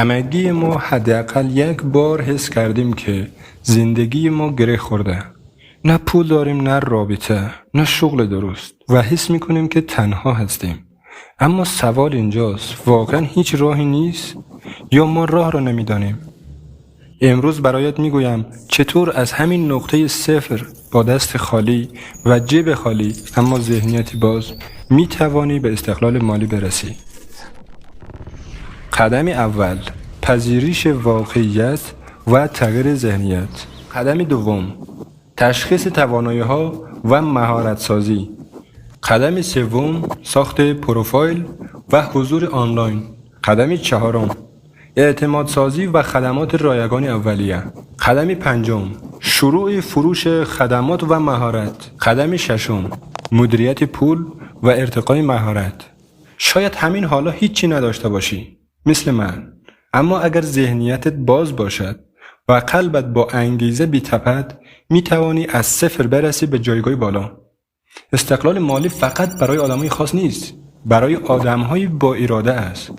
همگی ما حداقل یک بار حس کردیم که زندگی ما گره خورده. نه پول داریم، نه رابطه، نه شغل درست و حس میکنیم که تنها هستیم. اما سوال اینجاست، واقعا هیچ راهی نیست یا ما راه را نمیدانیم؟ امروز برایت میگویم چطور از همین نقطه صفر با دست خالی و جیب خالی اما ذهنیتی باز میتوانی به استقلال مالی برسی. قدم اول، پذیرش واقعیت و تغییر ذهنیت. قدم دوم، تشخیص توانایی‌ها و مهارت سازی. قدم سوم، ساخت پروفایل و حضور آنلاین. قدم چهارم، اعتماد سازی و خدمات رایگان اولیه. قدم پنجم، شروع فروش خدمات و مهارت. قدم ششم، مدیریت پول و ارتقای مهارت. شاید همین حالا هیچی نداشته باشی مثل من، اما اگر ذهنیتت باز باشد و قلبت با انگیزه بی‌تپد، میتوانی از صفر برسی به جایگاه بالا. استقلال مالی فقط برای آدمای خاص نیست، برای آدمهای با اراده است.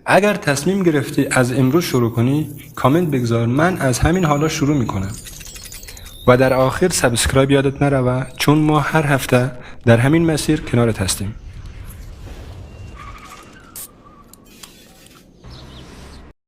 اگر تصمیم گرفتی از امروز شروع کنی، کامنت بگذار من از همین حالا شروع میکنم. و در آخر سابسکرایب یادت نروه، چون ما هر هفته در همین مسیر کنارت هستیم.